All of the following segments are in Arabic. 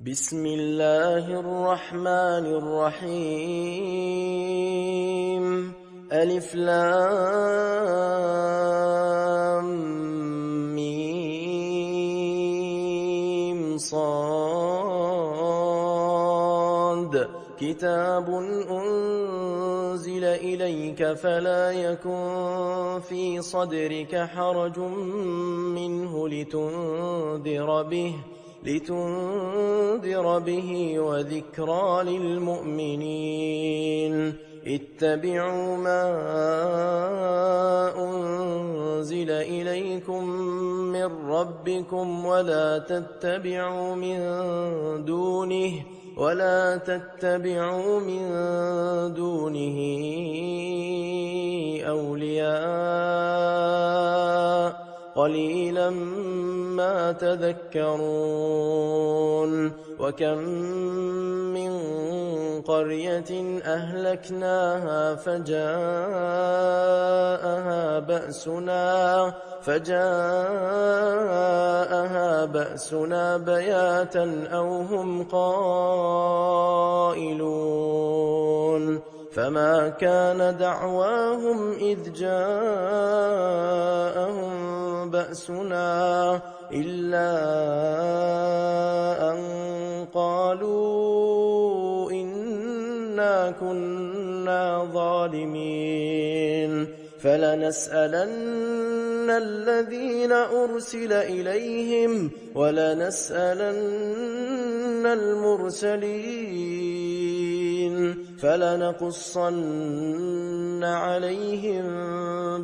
بسم الله الرحمن الرحيم ألف لام ميم صاد كتاب أنزل إليك فلا يكن في صدرك حرج منه لتنذر به وذكرى للمؤمنين اتبعوا ما أنزل إليكم من ربكم ولا تتبعوا من دونه أولياء قليلا ما تذكرون وكم من قرية أهلكناها فجاءها بأسنا بياتا أو هم قائلون فما كان دعواهم إذ جاءهم بأسنا إلا أن قالوا إنا كنا ظالمين فلنسألن الذين أرسل إليهم ولنسألن المرسلين فلنقصن عليهم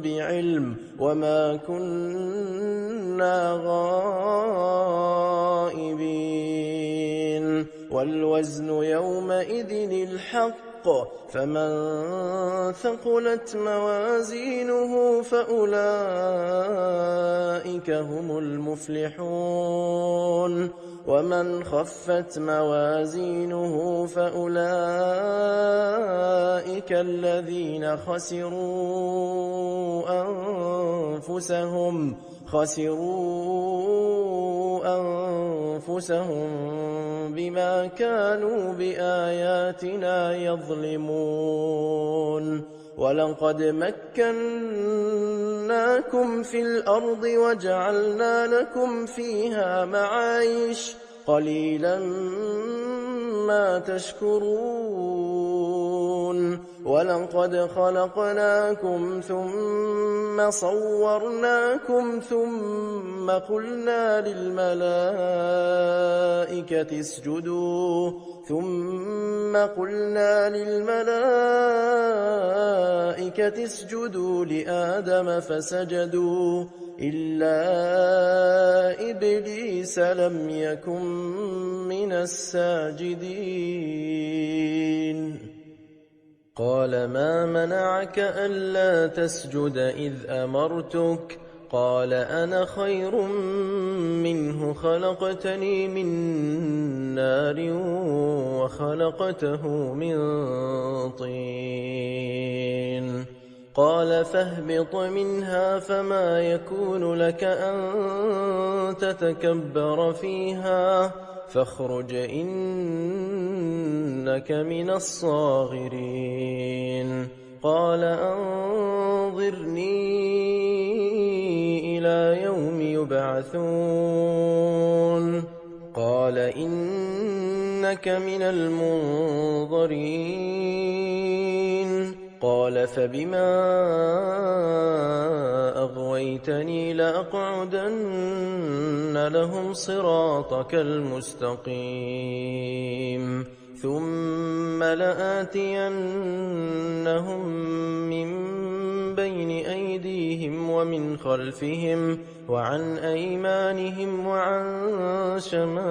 بعلم وما كنا غائبين والوزن يومئذ الحق فمن ثقلت موازينه فأولئك هم المفلحون ومن خفت موازينه فأولئك الذين خسروا أنفسهم بما كانوا بآياتنا يظلمون ولقد مكناكم في الأرض وجعلنا لكم فيها معايش قليلا ما تشكرون ولقد خلقناكم ثم صورناكم ثم قلنا للملائكة اسجدوا لآدم فسجدوا إلا إبليس لم يكن من الساجدين قال ما منعك ألا تسجد إذ أمرتك قال أنا خير منه خلقتني من نار وخلقته من طين قال فاهبط منها فما يكون لك أن تتكبر فيها فاخرج إنك من الصاغرين قال أنظرني إلى يوم يبعثون قال إنك من المنظرين قال فبما أغويتني لأقعدن لهم صراطك المستقيم ثم لآتينهم من بين أيديهم ومن خلفهم وعن أيمانهم وعن شمائلهم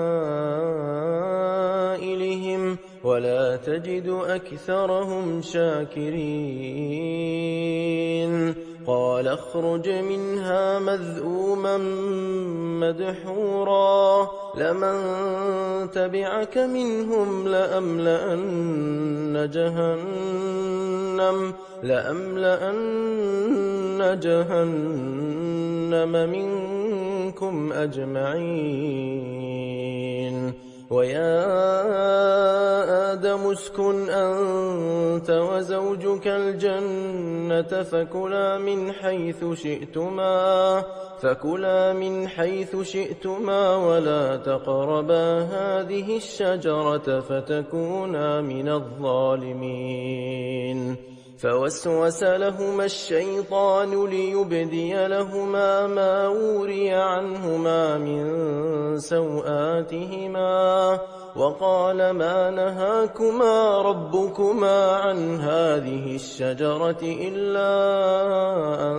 ولا تجد أكثرهم شاكرين قال اخرج منها مذءوما مدحورا لمن تبعك منهم لأملأن جهنم منكم أجمعين ويا آدم اسكن أنت وزوجك الجنة فكلا من حيث شئتما ولا تقربا هذه الشجرة فتكونا من الظالمين. فوسوس لهما الشيطان ليبدي لهما ما وري عنهما من سوآتهما وقال ما نهاكما ربكما عن هذه الشجرة إلا أن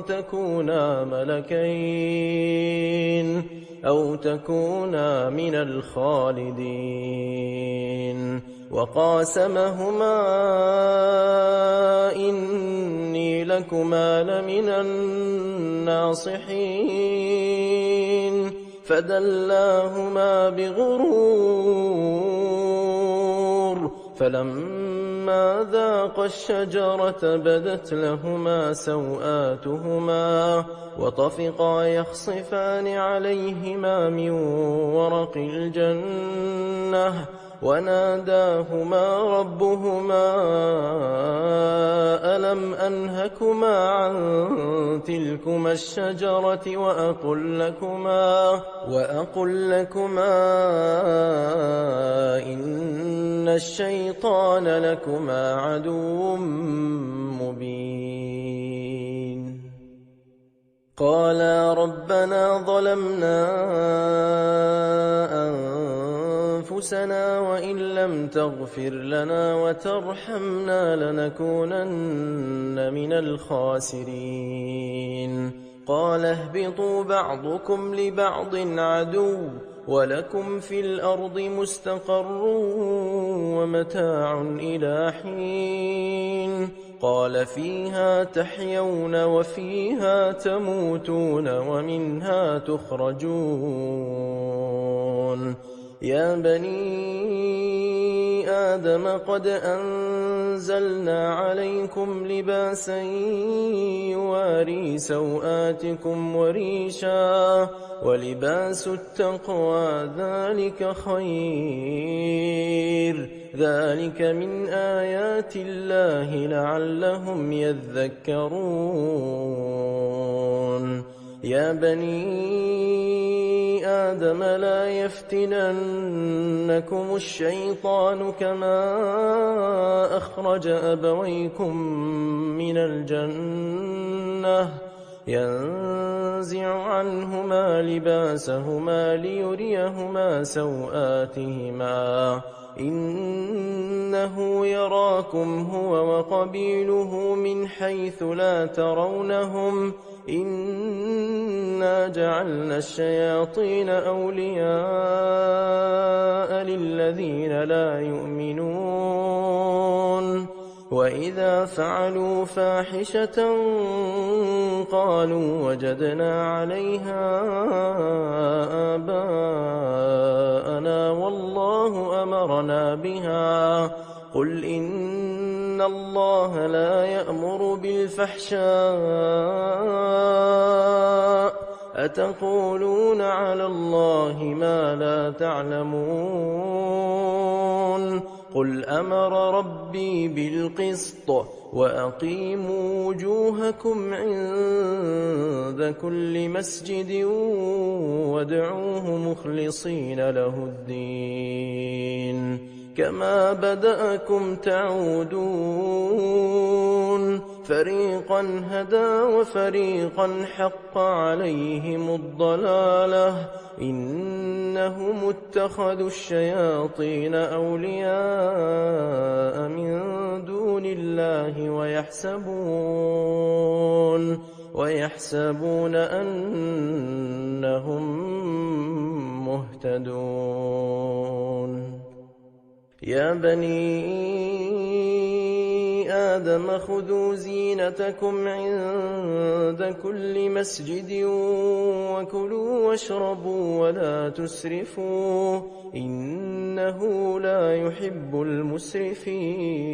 تكونا ملكين أو تكونا من الخالدين. وقاسمهما إني لكما لمن الناصحين فدلاهما بغرور فلما ذاقا الشجرة بدت لهما سوآتهما وطفقا يخصفان عليهما من ورق الجنة وناداهما ربهما ألم أنهكما عن تلكما الشجرة وأقل لكما إن الشيطان لكما عدو مبين. قالا ربنا ظلمنا أنفسنا وإن لم تغفر لنا وترحمنا لنكونن من الخاسرين. قال اهبطوا بعضكم لبعض عدو ولكم في الأرض مستقر ومتاع إلى حين. قال فيها تحيون وفيها تموتون ومنها تخرجون. يا بني آدم قد أنزلنا عليكم لباسا يواري سوآتكم وريشا ولباس التقوى ذلك خير ذلك من آيات الله لعلهم يذكرون. يا بني آدم لا يفتننكم الشيطان كما أخرج أبويكم من الجنة ينزع عنهما لباسهما ليريهما سوآتهما إنه يراكم هو وقبيله من حيث لا ترونهم إنا جعلنا الشياطين أولياء للذين لا يؤمنون. وإذا فعلوا فاحشة قالوا وجدنا عليها آباءنا والله أمرنا بها قل إن الله لا يأمر بالفحشاء أتقولون على الله ما لا تعلمون. قل أمر ربي بالقسط وأقيموا وجوهكم عند كل مسجد وادعوه مخلصين له الدين كما بدأكم تعودون. فريقا هدى وفريقا حق عليهم الضلالة إنهم اتخذوا الشياطين أولياء من دون الله ويحسبون أنهم مهتدون. يا بني آدم خذوا زينتكم عند كل مسجد وكلوا واشربوا ولا تسرفوا إنه لا يحب المسرفين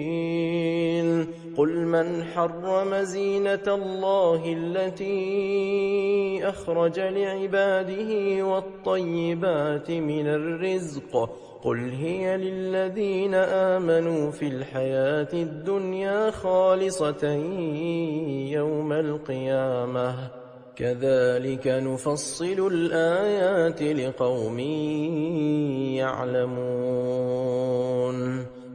قل من حرم زينة الله التي أخرج لعباده والطيبات من الرزق قل هي للذين آمنوا في الحياة الدنيا خالصة يوم القيامة كذلك نفصل الآيات لقوم يعلمون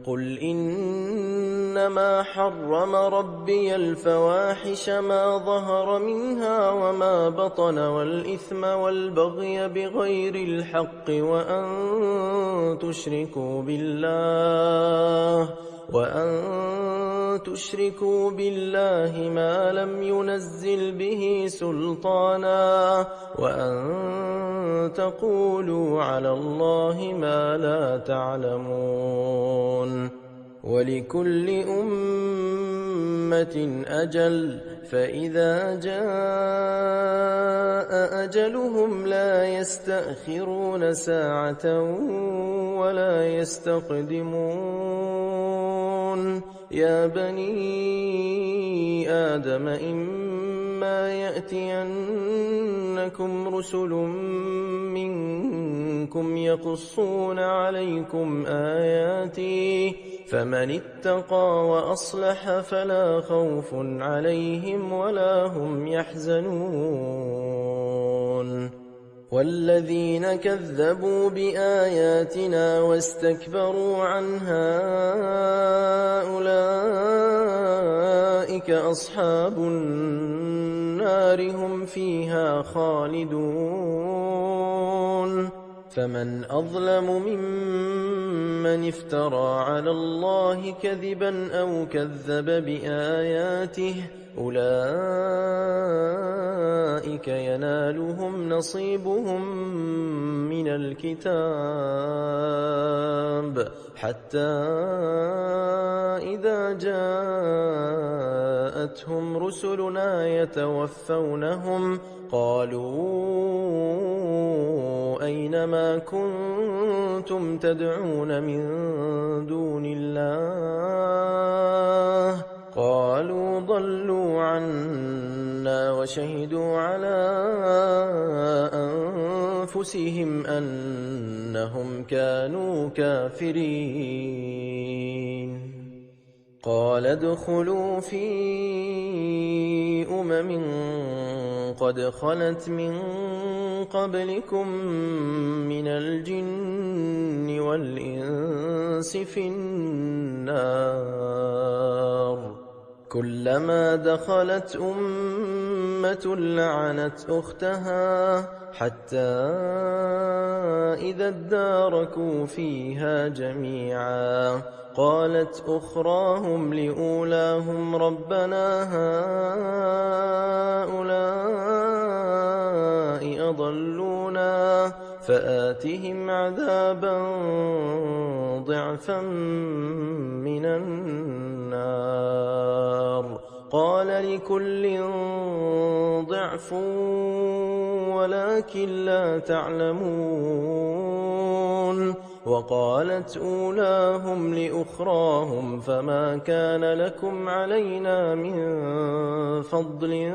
قل إنما حرم ربي الفواحش ما ظهر منها وما بطن والإثم والبغي بغير الحق وأن تشركوا بالله ما لم ينزل به سلطانا وأن تقولوا على الله ما لا تعلمون ولكل أمة أجل فإذا جاء أجلهم لا يستأخرون ساعة ولا يستقدمون يا بني آدم إما يأتينكم رسل منكم يقصون عليكم آياتي فمن اتقى وأصلح فلا خوف عليهم ولا هم يحزنون والذين كذبوا بآياتنا واستكبروا عنها أولئك أصحاب النار هم فيها خالدون فمن أظلم ممن افترى على الله كذبا أو كذب بآياته أولئك ينالهم نصيبهم من الكتاب حتى إذا جاءتهم رسلنا يتوفونهم قالوا أين ما كنتم تدعون من دون الله قالوا ضلوا عنا وشهدوا على أنفسهم أنهم كانوا كافرين قال ادخلوا في أمم قد خلت من قبلكم من الجن والإنس في النار كلما دخلت أمة لعنت أختها حتى إذا اداركوا فيها جميعا قالت أخراهم لأولاهم ربنا هؤلاء أضلونا فآتهم عذابا ضعفا من النار قال لكل ضعف ولكن لا تعلمون وقالت أولاهم لأخراهم فما كان لكم علينا من فضل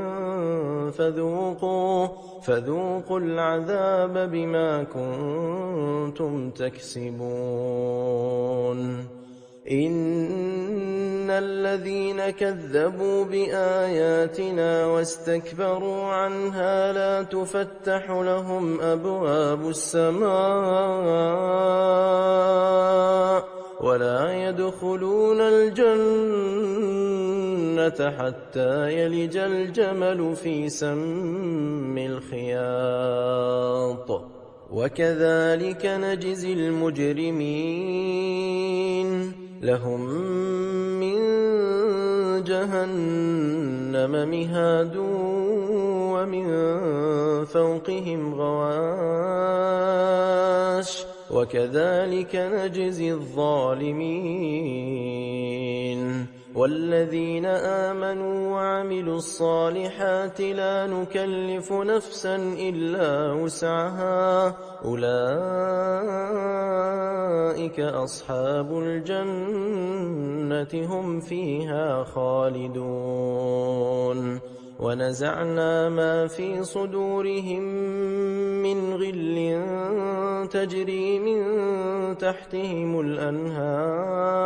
فذوقوا العذاب بما كنتم تكسبون إن الذين كذبوا بآياتنا واستكبروا عنها لا تفتح لهم أبواب السماء ولا يدخلون الجنة حتى يلج الجمل في سم الخياط وكذلك نجزي المجرمين لهم من جهنم مهاد ومن فوقهم غواش وكذلك نجزي الظالمين والذين آمنوا وعملوا الصالحات لا نكلف نفسا إلا وسعها أولئك أصحاب الجنة هم فيها خالدون ونزعنا ما في صدورهم من غل تجري من تحتهم الأنهار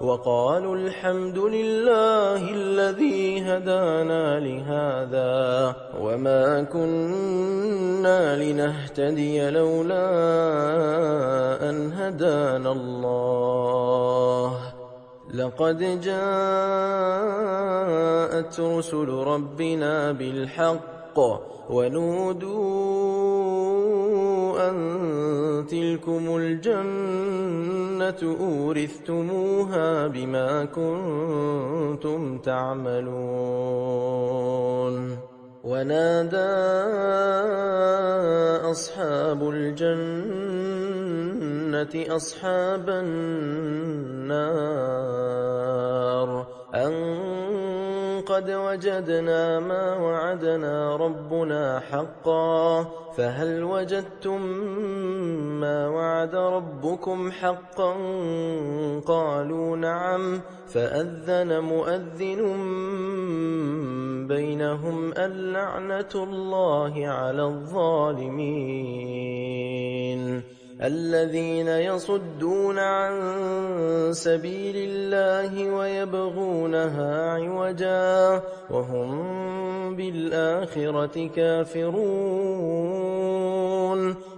وقالوا الحمد لله الذي هدانا لهذا وما كنا لنهتدي لولا أن هدانا الله لقد جاءت رسل ربنا بالحق ونودوا أن تلكم الجنة أورثتموها بما كنتم تعملون ونادى أصحاب الجنة أصحاب النار أن قد وجدنا ما وعدنا ربنا حقا فهل وجدتم ما وعد ربكم حقا قالوا نعم فأذن مؤذن بينهم اللعنة الله على الظالمين الذين يصدون عن سبيل الله ويبغونها عوجا وهم بالآخرة كافرون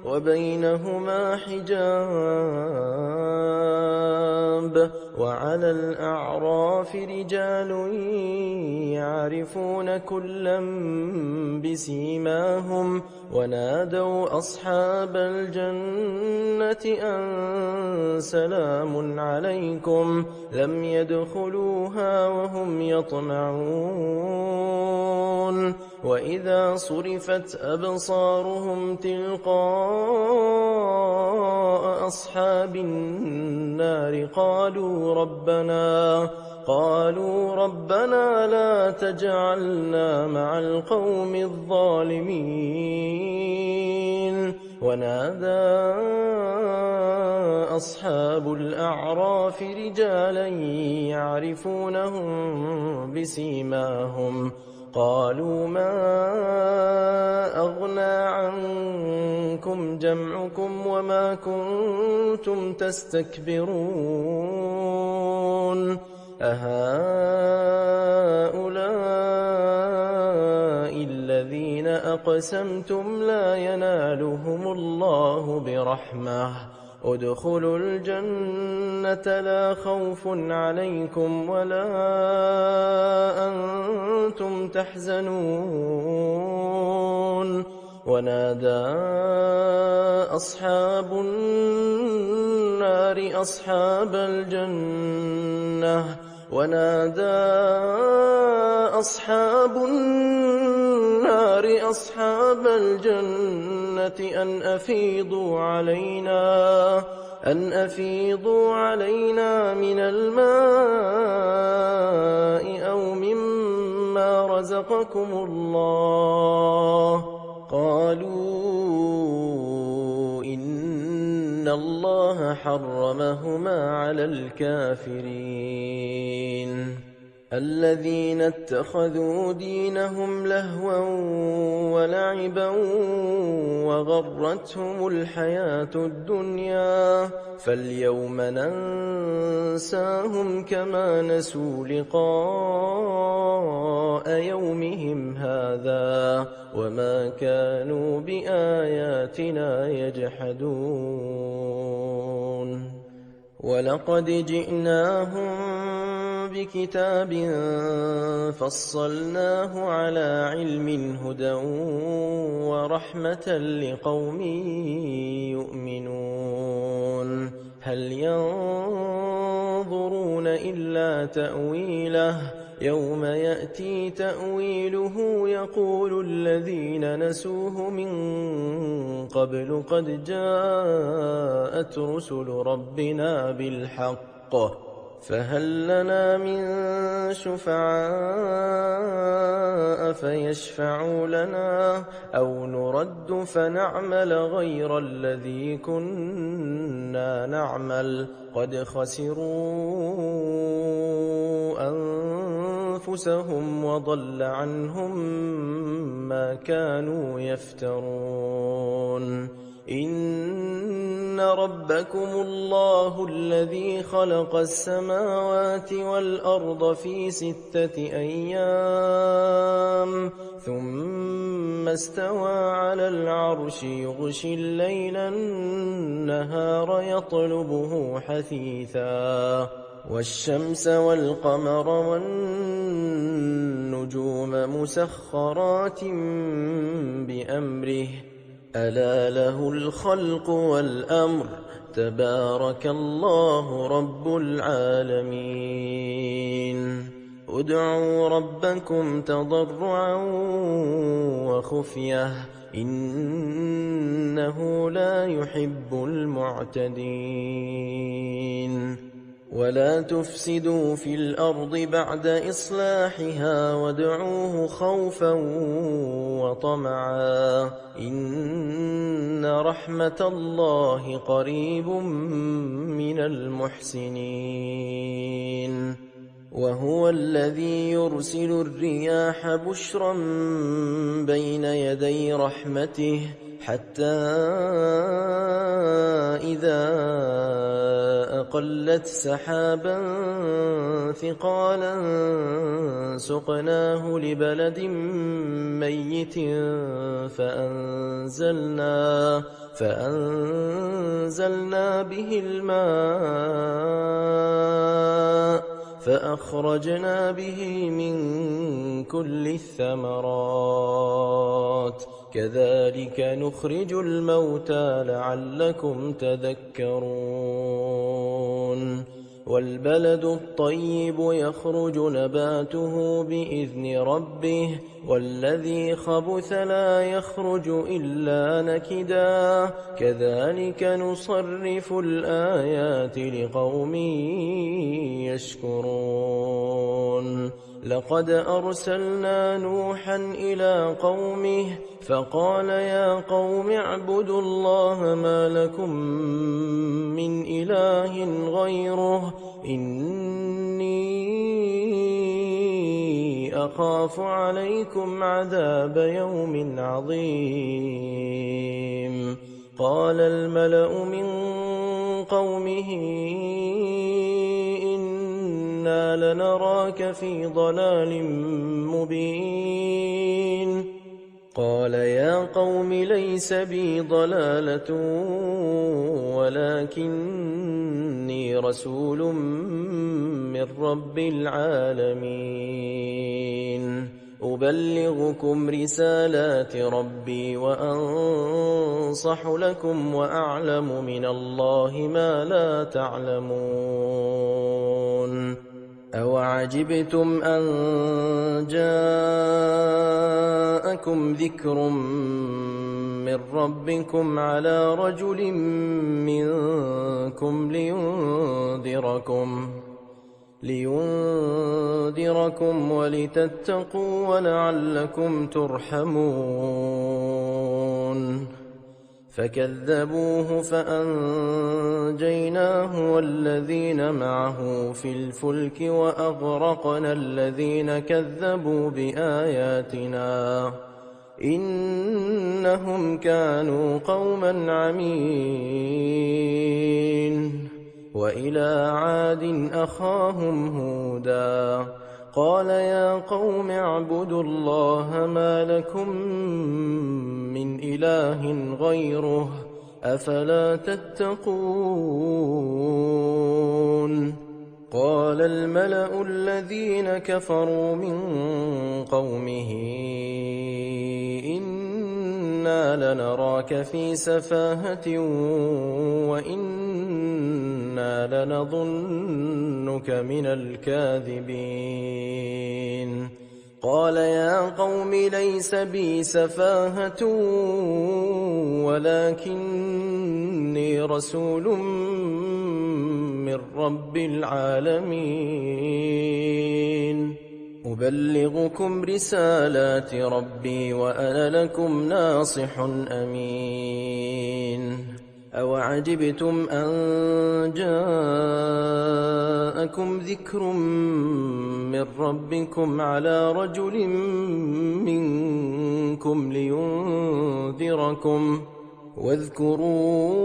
وبينهما حجاب وعلى الأعراف رجال يعرفون كلا بسيماهم ونادوا أصحاب الجنة أن سلام عليكم لم يدخلوها وهم يطمعون وإذا صرفت أبصارهم تلقاء أصحاب النار قالوا ربنا لا تجعلنا مع القوم الظالمين ونادى أصحاب الأعراف رجالا يعرفونهم بسيماهم قالوا ما أغنى عنكم جمعكم وما كنتم تستكبرون أهؤلاء الذين أقسمتم لا ينالهم الله برحمة ادخلوا الجنة لا خوف عليكم ولا أنتم تحزنون ونادى أصحاب النار أصحاب الجنة أن أفيضوا علينا من الماء أو مما رزقكم الله قالوا إن الله حرمهما على الكافرين الذين اتخذوا دينهم لهوا ولعبا وغرتهم الحياة الدنيا فاليوم ننساهم كما نسوا لقاء يومهم هذا وما كانوا بآياتنا يجحدون ولقد جئناهم بكتاب فصلناه على علم هدى ورحمة لقوم يؤمنون هل ينظرون إلا تأويله يوم يأتي تأويله يقول الذين نسوه من قبل قد جاءت رسل ربنا بالحق فهل لنا من شفعاء فيشفعوا لنا أو نرد فنعمل غير الذي كنا نعمل قد خسروا أنفسهم وضل عنهم ما كانوا يفترون إن ربكم الله الذي خلق السماوات والأرض في 6 أيام ثم استوى على العرش يغشي الليل النهار يطلبه حثيثا والشمس والقمر والنجوم مسخرات بأمره ألا له الخلق والأمر تبارك الله رب العالمين ادعوا ربكم تضرعا وخفية إنه لا يحب المعتدين ولا تفسدوا في الأرض بعد إصلاحها وادعوه خوفا وطمعا إن رحمة الله قريب من المحسنين وهو الذي يرسل الرياح بشرا بين يدي رحمته حتى إذا أقلت سحابا ثقالا سقناه لبلد ميت فأنزلنا به الماء فأخرجنا به من كل الثمرات كذلك نخرج الموتى لعلكم تذكرون والبلد الطيب يخرج نباته بإذن ربه والذي خبث لا يخرج إلا نكدا كذلك نصرف الآيات لقوم يشكرون لقد أرسلنا نوحا إلى قومه فقال يا قوم اعبدوا الله ما لكم من إله غيره إني أخاف عليكم عذاب يوم عظيم قال الملأ من قومه إنا لنراك في ضلال مبين قال يا قوم ليس بي ضلالة ولكني رسول من رب العالمين أبلغكم رسالات ربي وأنصح لكم وأعلم من الله ما لا تعلمون أوعجبتم أن جاءكم ذكر من ربكم على رجل منكم لينذركم ولتتقوا ولعلكم ترحمون فكذبوه فأنجيناه والذين معه في الفلك وأغرقنا الذين كذبوا بآياتنا إنهم كانوا قوما عمين وإلى عاد أخاهم هودا قال يا قوم اعبدوا الله ما لكم من إله غيره أفلا تتقون قال الملأ الذين كفروا من قومه إنا لنراك في سفاهة وإنا لنظنك من الكاذبين قال يا قوم ليس بي سفاهة ولكني رسول من رب العالمين أبلغكم رسالات ربي وأنا لكم ناصح أمين أوعجبتم أن جاءكم ذكر من ربكم على رجل منكم لينذركم واذكروا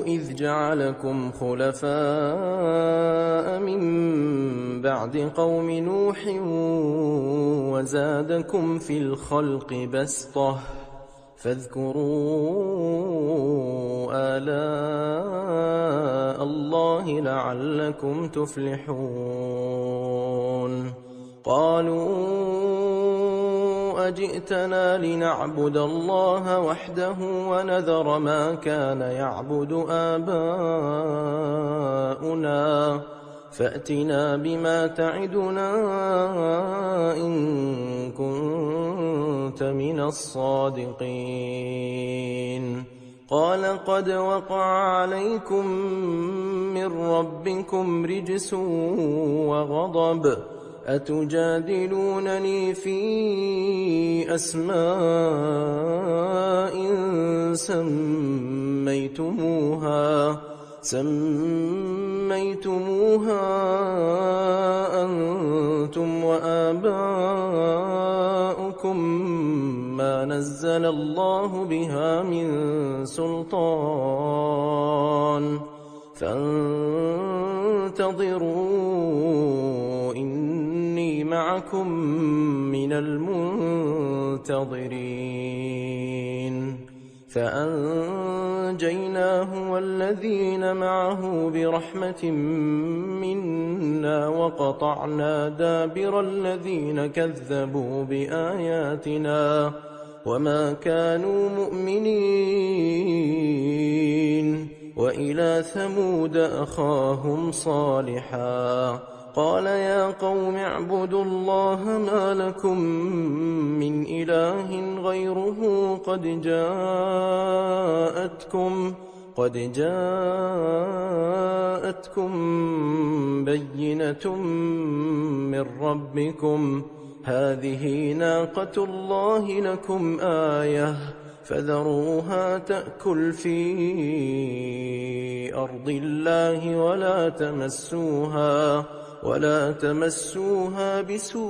إذ جعلكم خلفاء من بعد قوم نوح وزادكم في الخلق بسطة فاذكروا آلاء الله لعلكم تفلحون قالوا أجئتنا لنعبد الله وحده ونذر ما كان يعبد آباؤنا فأتنا بما تعدنا إن كنت من الصادقين قال قد وقع عليكم من ربكم رجس وغضب أتجادلونني في أسماء سميتموها أنتم وآباؤكم ما نزل الله بها من سلطان فانتظروا إني معكم من المنتظرين فأنجيناه والذين معه برحمة منا وقطعنا دابر الذين كذبوا بآياتنا وما كانوا مؤمنين وإلى ثمود أخاهم صالحا قال يا قوم اعبدوا الله ما لكم من إله غيره قد جاءتكم بينة من ربكم هذه ناقة الله لكم آية فذروها تأكل في أرض الله ولا تمسوها بسوء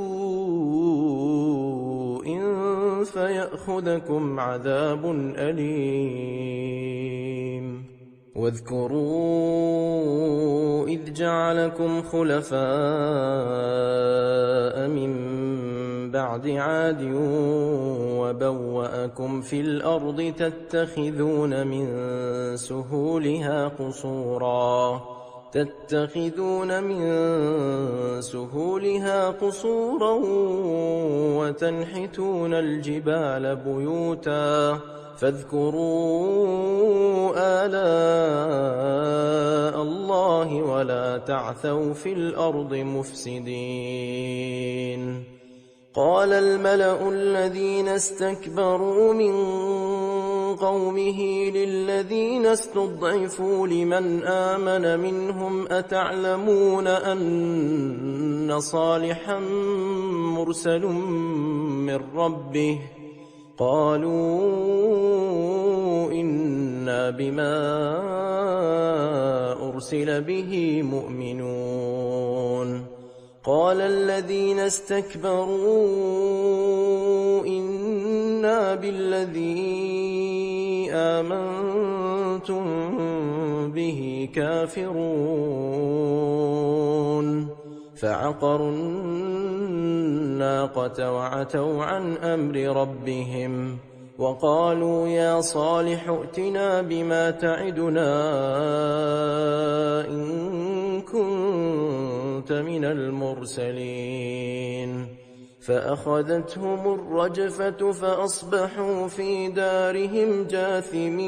فيأخذكم عذاب أليم واذكروا إذ جعلكم خلفاء من بعد عاد وبوأكم في الأرض تتخذون من سهولها قصورا وتنحتون الجبال بيوتا فاذكروا آلاء الله ولا تعثوا في الأرض مفسدين قال الملأ الذين استكبروا من قومه للذين استضعفوا لمن آمن منهم أتعلمون أن صالحا مرسل من ربه قالوا إنا بما أرسل به مؤمنون قال الذين استكبروا إنا بالذي آمنتم به كافرون فعقروا الناقة وعتوا عن أمر ربهم وقالوا يا صالح ائتنا بما تعدنا إن كنت من المرسلين فأخذتهم الرجفة فأصبحوا في دارهم جاثمين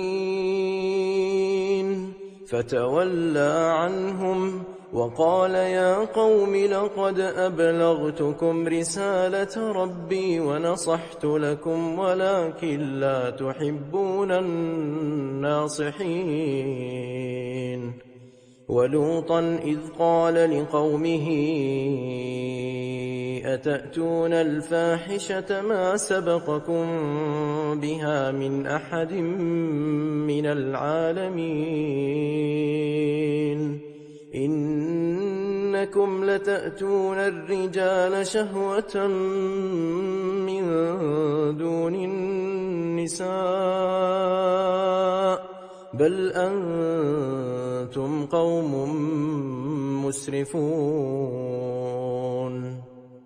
فتولى عنهم وقال يا قوم لقد أبلغتكم رسالة ربي ونصحت لكم ولكن لا تحبون الناصحين ولوطا إذ قال لقومه أتأتون الفاحشة ما سبقكم بها من أحد من العالمين إنكم لتأتون الرجال شهوة من دون النساء بل أنتم قوم مسرفون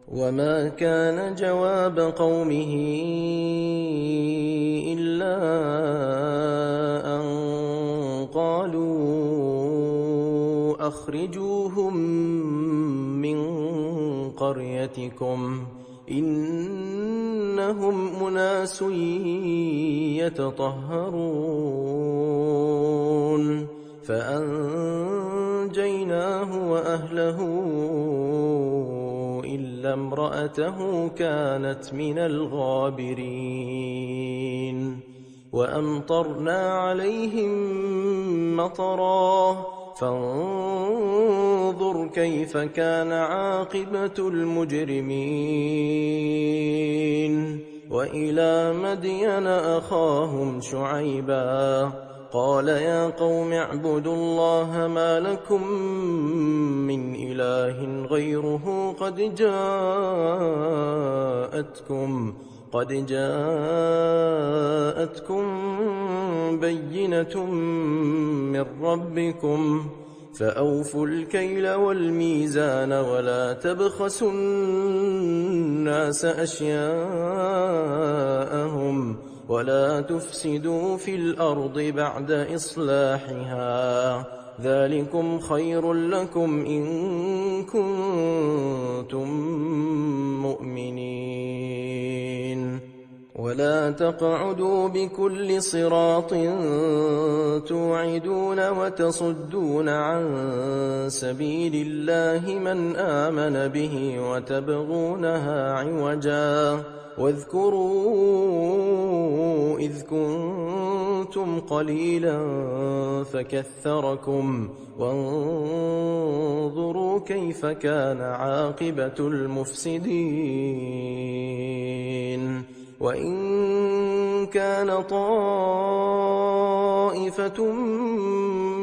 وما كان جواب قومه إلا أن قالوا أخرجوهم من قريتكم إنهم أناس يتطهرون فأنجيناه وأهله إلا امرأته كانت من الغابرين وأمطرنا عليهم مطرا فانظر كيف كان عاقبة المجرمين وإلى مدين أخاهم شعيبا قال يا قوم اعبدوا الله ما لكم من إله غيره قد جاءتكم بينة من ربكم فأوفوا الكيل والميزان ولا تبخسوا الناس أشياءهم ولا تفسدوا في الأرض بعد إصلاحها ذلكم خير لكم إن كنتم مؤمنين ولا تقعدوا بكل صراط توعدون وتصدون عن سبيل الله من آمن به وتبغونها عوجا واذكروا إذ كنتم قليلا فكثركم وانظروا كيف كان عاقبة المفسدين وإن كان طائفة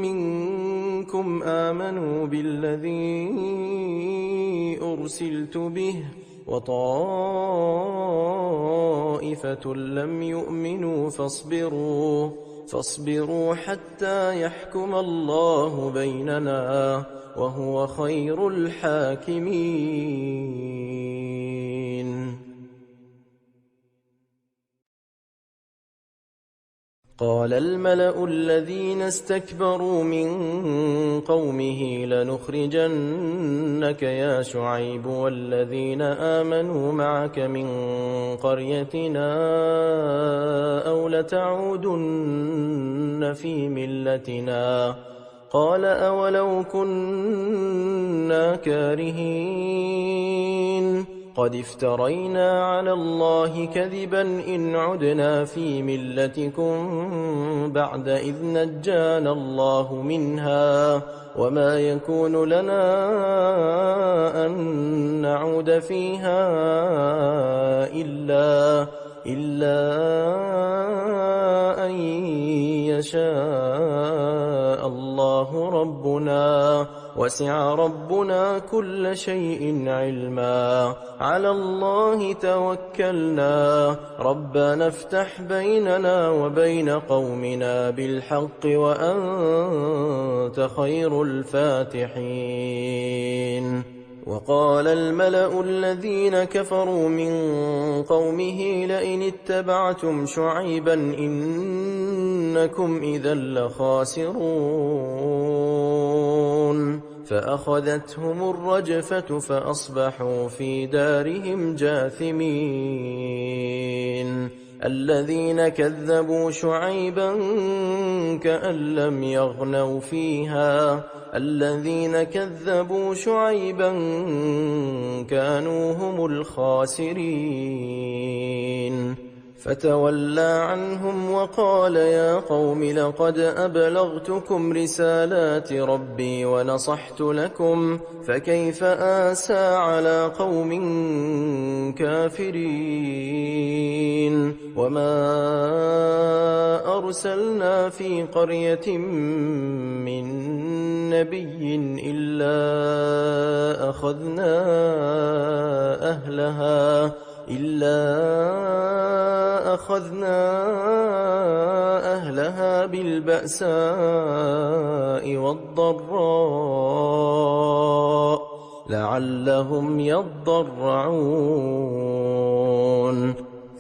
منكم آمنوا بالذي أرسلت به وطائفة لم يؤمنوا فاصبروا حتى يحكم الله بيننا وهو خير الحاكمين. قال الملأ الذين استكبروا من قومه لنخرجنك يا شعيب والذين آمنوا معك من قريتنا أو لتعودن في ملتنا قال أولو كنا كارهين قد افترينا على الله كذبا إن عدنا في ملتكم بعد إذ نجانا الله منها وما يكون لنا أن نعود فيها إلا أن يشاء الله ربنا وسع ربنا كل شيء علما على الله توكلنا ربنا افتح بيننا وبين قومنا بالحق وأنت خير الفاتحين. وقال الملأ الذين كفروا من قومه لئن اتبعتم شعيبا إنكم إذا لخاسرون فأخذتهم الرجفة فأصبحوا في دارهم جاثمين. الذين كذبوا شعيبا كأن لم يغنوا فيها الذين كذبوا شعيبا كانوا هم الخاسرين فتولى عنهم وقال يا قوم لقد أبلغتكم رسالات ربي ونصحت لكم فكيف آسى على قوم كافرين وما أرسلنا في قرية من نبي إلا أخذنا أهلها بالبأساء والضراء لعلهم يضرعون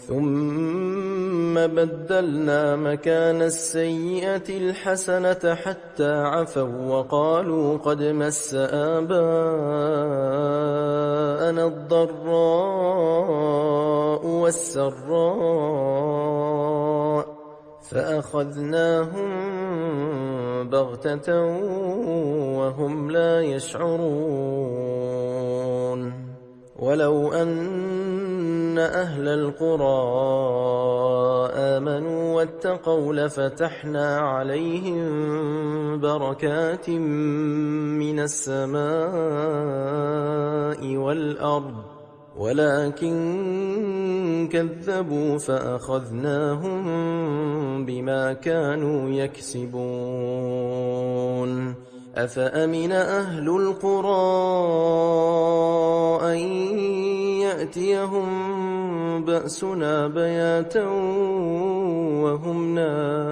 ثم بدلنا مكان السيئة الحسنة حتى عفوا وقالوا قد مس آباءنا الضراء والسراء فأخذناهم بغتة وهم لا يشعرون ولو أن أهل القرى آمنوا واتقوا لفتحنا عليهم بركات من السماء والأرض ولكن كذبوا فأخذناهم بما كانوا يكسبون أفأمن أهل القرى أن يأتيهم بأسنا بياتا وهم نائمون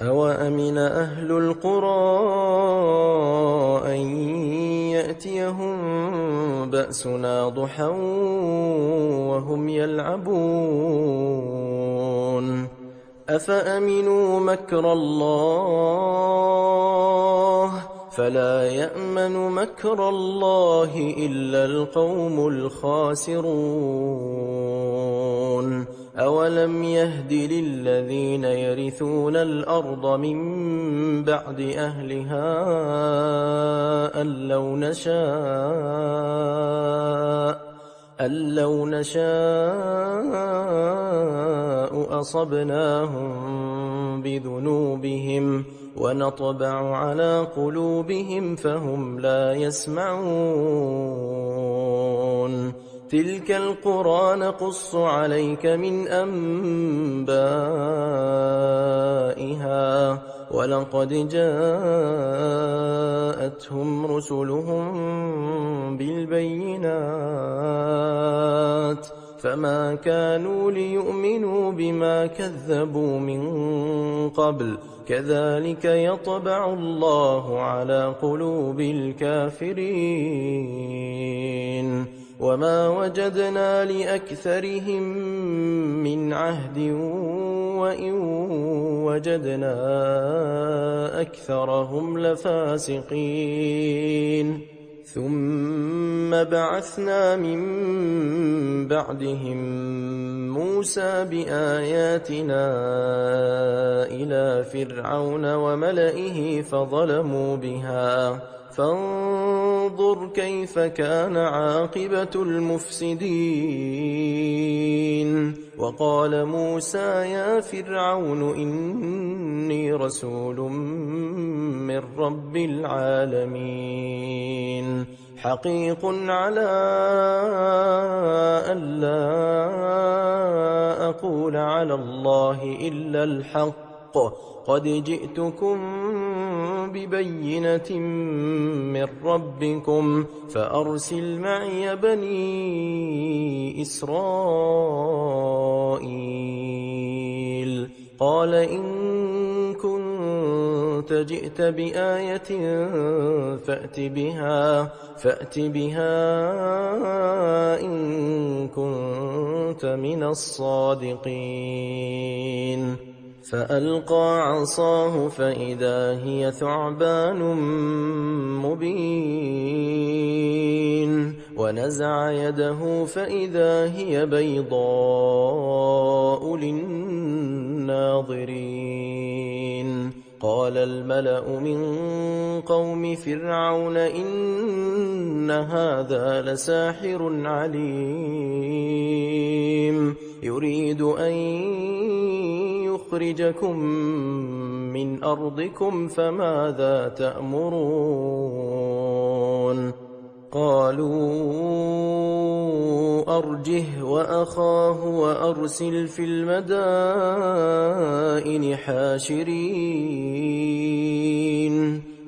أوأمن أهل القرى أن يأتيهم بأسنا ضحى وهم يلعبون أفأمنوا مكر الله فلا يأمن مكر الله إلا القوم الخاسرون أولم يهد للذين يرثون الأرض من بعد أهلها أن لو نشاء أصبناهم بذنوبهم ونطبع على قلوبهم فهم لا يسمعون تلك القرى نقص عليك من أنبائها ولقد جاءتهم رسلهم بالبينات فما كانوا ليؤمنوا بما كذبوا من قبل كذلك يطبع الله على قلوب الكافرين وما وجدنا لأكثرهم من عهد وإن وجدنا أكثرهم لفاسقين ثم بعثنا من بعدهم موسى بآياتنا إلى فرعون وملئه فظلموا بها فانظر كيف كان عاقبة المفسدين وقال موسى يا فرعون إني رسول من رب العالمين حقيق على ألا أقول على الله إلا الحق قد جئتكم ببينة من ربكم فأرسل معي بني إسرائيل قال إن كنت جئت بآية فأت بها إن كنت من الصادقين فألقى عصاه فإذا هي ثعبان مبين ونزع يده فإذا هي بيضاء للناظرين قال الملأ من قوم فرعون إن هذا لساحر عليم يريد أن يخرجكم من أرضكم فماذا تأمرون قالوا أرجه وأخاه وأرسل في المدائن حاشرين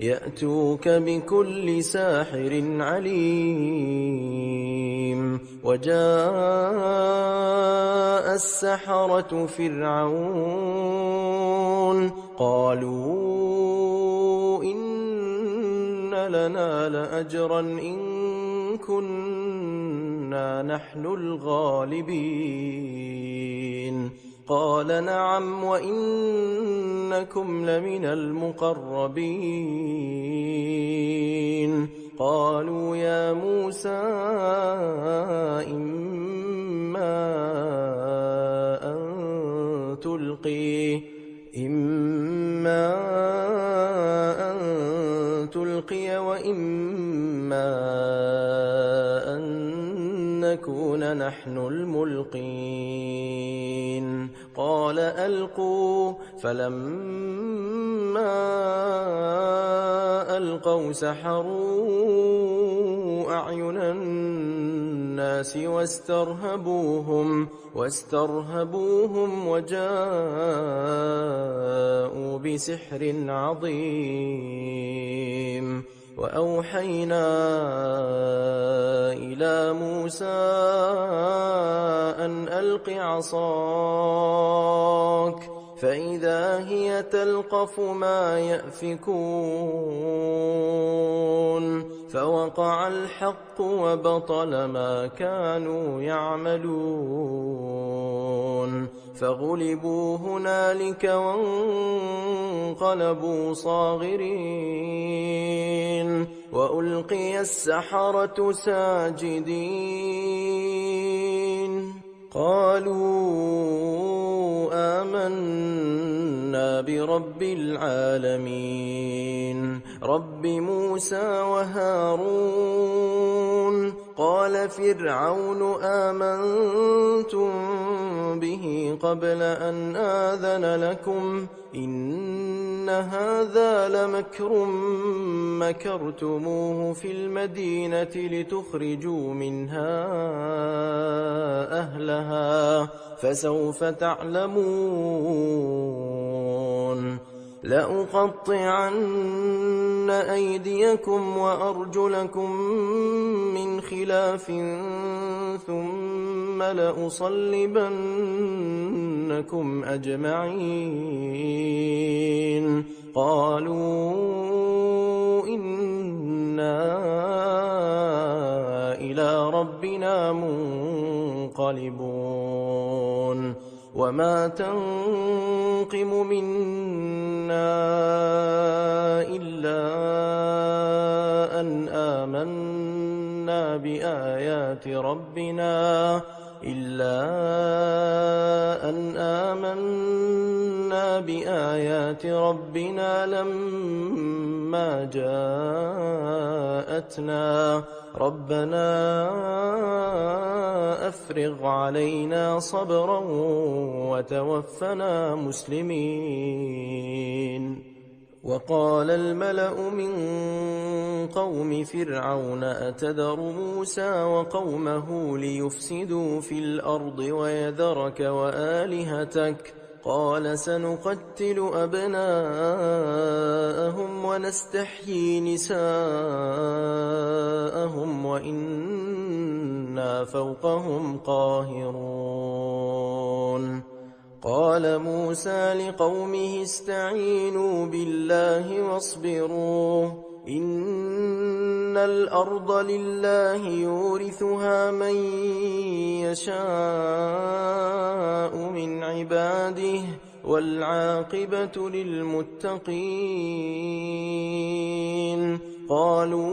يأتوك بكل ساحر عليم وجاء السحرة فرعون قالوا إن لنا لأجرا إن كنا نحن الغالبين قال نعم وإنكم لمن المقربين قالوا يا موسى إما أن تلقي وإما أن نكون نحن الملقين قال ألقوا فلما ألقوا سحروا أعين الناس واسترهبوهم وجاءوا بسحر عظيم وأوحينا إلى موسى أن ألق عصاك فإذا هي تلقف ما يأفكون فوقع الحق وبطل ما كانوا يعملون فغلبوا هنالك وانقلبوا صاغرين وألقي السحرة ساجدين قالوا آمنا برب العالمين رب موسى وهارون قال فرعون آمنتم به قبل أن آذن لكم إن هذا لمكر مكرتموه في المدينة لتخرجوا منها أهلها فسوف تعلمون لأقطعن أيديكم وأرجلكم من خلاف ثم لأصلبنكم أجمعين قالوا إنا إلى ربنا منقلبون وما تنقم منا إلا أن آمنا بآيات ربنا لما جاءتنا ربنا أفرغ علينا صبرا وتوفنا مسلمين وقال الملأ من قوم فرعون أتذر موسى وقومه ليفسدوا في الأرض ويذرك وآلهتك قال سنقتل أبناءهم ونستحيي نساءهم وإنا فوقهم قاهرون قال موسى لقومه استعينوا بالله واصبروا إن الأرض لله يورثها من يشاء من عباده والعاقبة للمتقين قالوا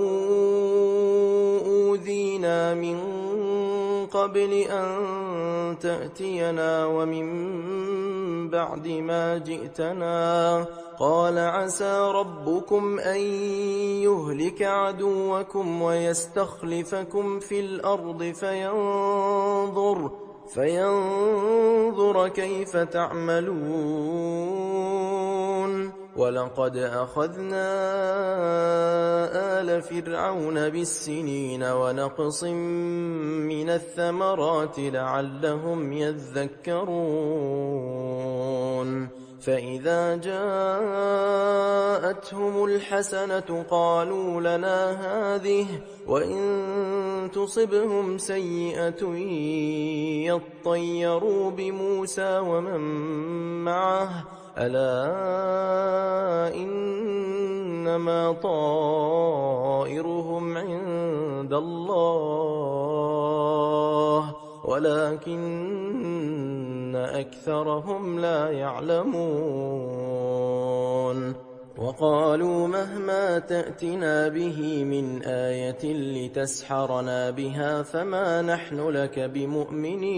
أوذينا من قبل أن تأتينا ومن بعد ما جئتنا. قال عسى ربكم أن يهلك عدوكم ويستخلفكم في الأرض فينظر كيف تعملون. ولقد أخذنا آل فرعون بالسنين ونقص من الثمرات لعلهم يذكرون. فإذا جاءتهم الحسنة قالوا لنا هذه، وإن تصبهم سيئة يطيروا بموسى ومن معه، ألا إنما طائرهم عند الله ولكن أكثرهم لا يعلمون. وقالوا مهما تأتنا به من آية لتسحرنا بها فما نحن لك بمؤمنين.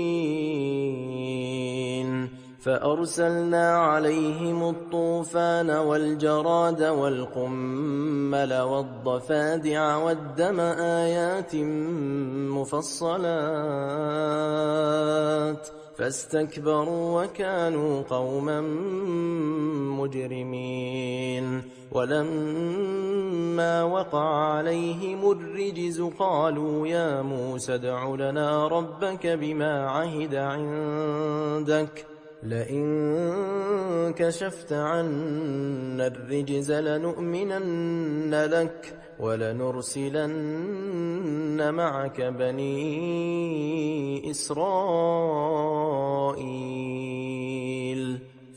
فأرسلنا عليهم الطوفان والجراد والقمل والضفادع والدم آيات مفصلات فاستكبروا وكانوا قوما مجرمين. ولما وقع عليهم الرجز قالوا يا موسى ادع لنا ربك بما عهد عندك لئن كشفت عنا الرجز لنؤمنن لك ولنرسلن معك بني إسرائيل.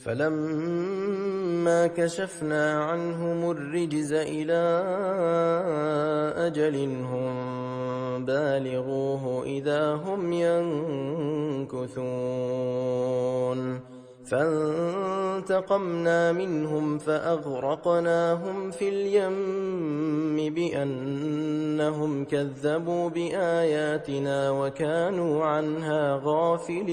فلما كشفنا عنهم الرجز إلى أجل هم بالغوه إذا هم ينكثون. فانتقمنا منهم فأغرقناهم في اليم بأنهم كذبوا بآياتنا وكانوا عنها غافلين.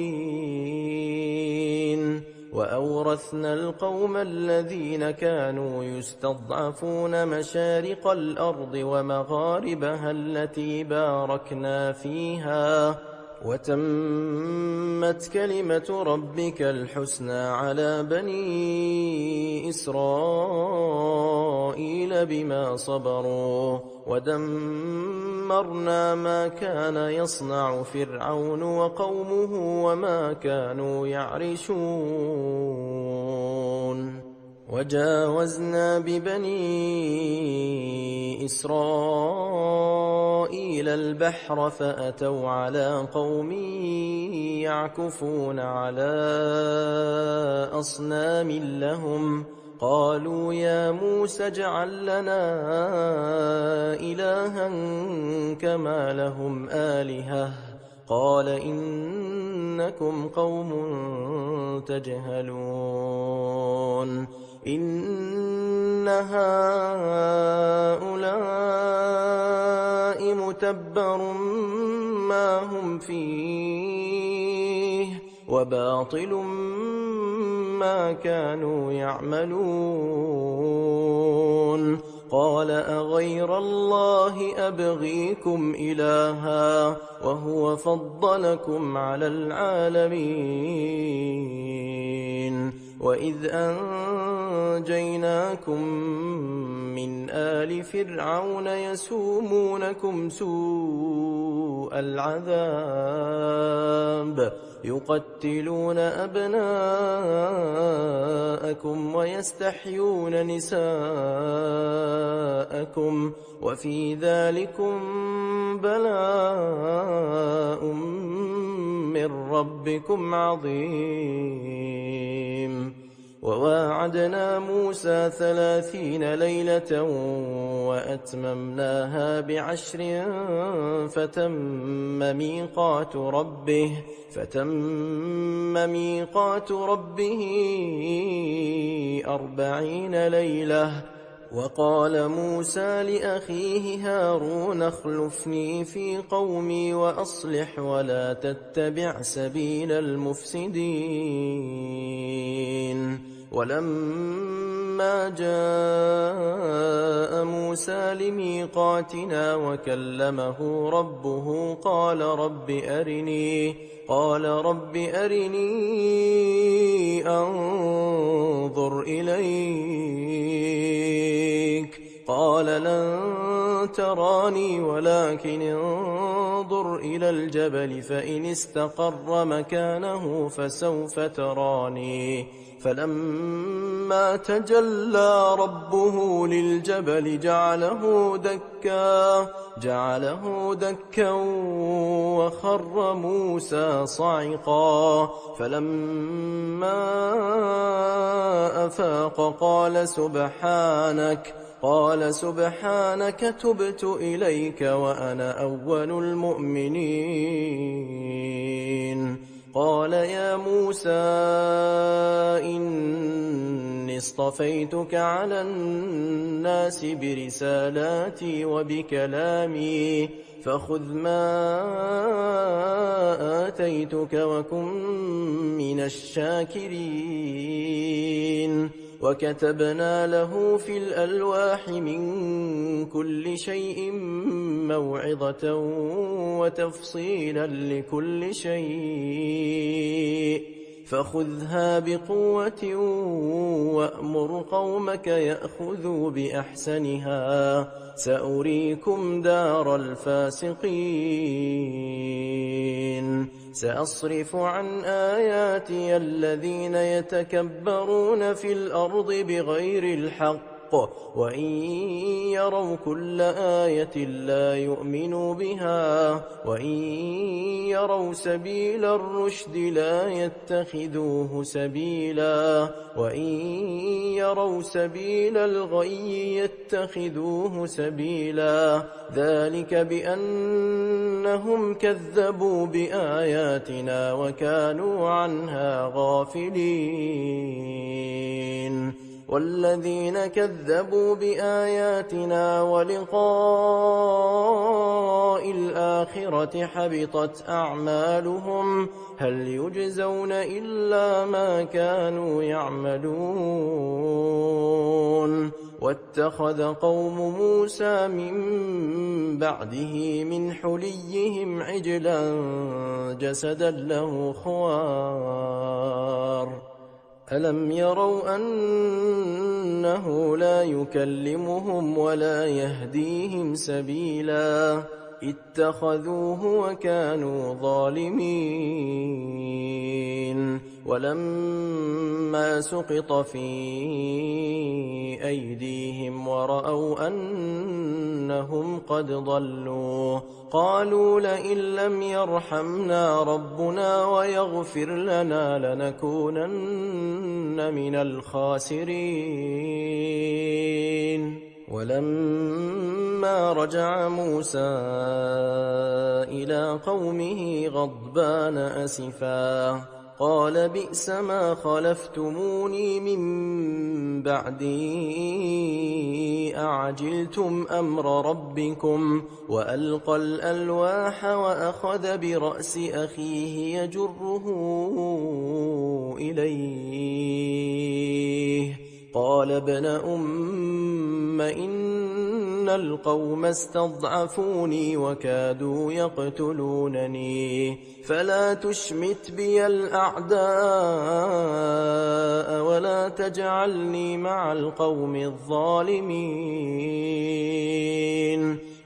وأورثنا القوم الذين كانوا يستضعفون مشارق الأرض ومغاربها التي باركنا فيها وتمت كلمة ربك الحسنى على بني إسرائيل بما صبروا ودمرنا ما كان يصنع فرعون وقومه وما كانوا يعرشون. وجاوزنا ببني إسرائيل البحر فأتوا على قوم يعكفون على أصنام لهم قالوا يا موسى اجعل لنا إلها كما لهم آلهة قال إنكم قوم تجهلون. إن هؤلاء متبر ما هم فيه وباطل ما كانوا يعملون. قال أغير الله أبغيكم إلها وهو فضلكم على العالمين. وإذ أنجيناكم من آل فرعون يسومونكم سوء العذاب يقتلون أبناءكم ويستحيون نساءكم وفي ذلكم بلاء من ربكم عظيم. وواعدنا موسى 30 ليلة وأتممناها ب10 فتم ميقات ربه 40 ليلة وقال موسى لأخيه هارون اخلفني في قومي وأصلح ولا تتبع سبيل المفسدين ولما جاء موسى لميقاتنا وكلمه ربه قال رب أرني أنظر إليك قال لن تراني ولكن انظر إلى الجبل فإن استقر مكانه فسوف تراني فلما تجلى ربه للجبل جعله دكا وخر موسى صعقا فلما أفاق قال سبحانك تبت إليك وأنا أول المؤمنين قال يا موسى إني اصطفيتك على الناس برسالاتي وبكلامي فخذ ما آتيتك وكن من الشاكرين وكتبنا له في الألواح من كل شيء موعظة وتفصيلا لكل شيء فخذها بقوة وأمر قومك يأخذوا بأحسنها سأريكم دار الفاسقين سأصرف عن آياتي الذين يتكبرون في الأرض بغير الحق وإن يروا كل آية لا يؤمنوا بها وإن يروا سبيل الرشد لا يتخذوه سبيلا وإن يروا سبيل الغي يتخذوه سبيلا ذلك بأنهم كذبوا بآياتنا وكانوا عنها غافلين والذين كذبوا بآياتنا ولقاء الآخرة حبطت أعمالهم هل يجزون إلا ما كانوا يعملون واتخذ قوم موسى من بعده من حليهم عجلا جسدا له خوار ألم يروا أنه لا يكلمهم ولا يهديهم سبيلا اتخذوه وكانوا ظالمين ولما سقط في أيديهم ورأوا أنهم قد ضلوا قالوا لئن لم يرحمنا ربنا ويغفر لنا لنكونن من الخاسرين ولما رجع موسى إلى قومه غضبان أسفا قال بئس ما خلفتموني من بعدي أعجلتم أمر ربكم وألقى الألواح وأخذ برأس أخيه يجره إليه قال ابن أم إن القوم استضعفوني وكادوا يقتلونني فلا تشمت بي الأعداء ولا تجعلني مع القوم الظالمين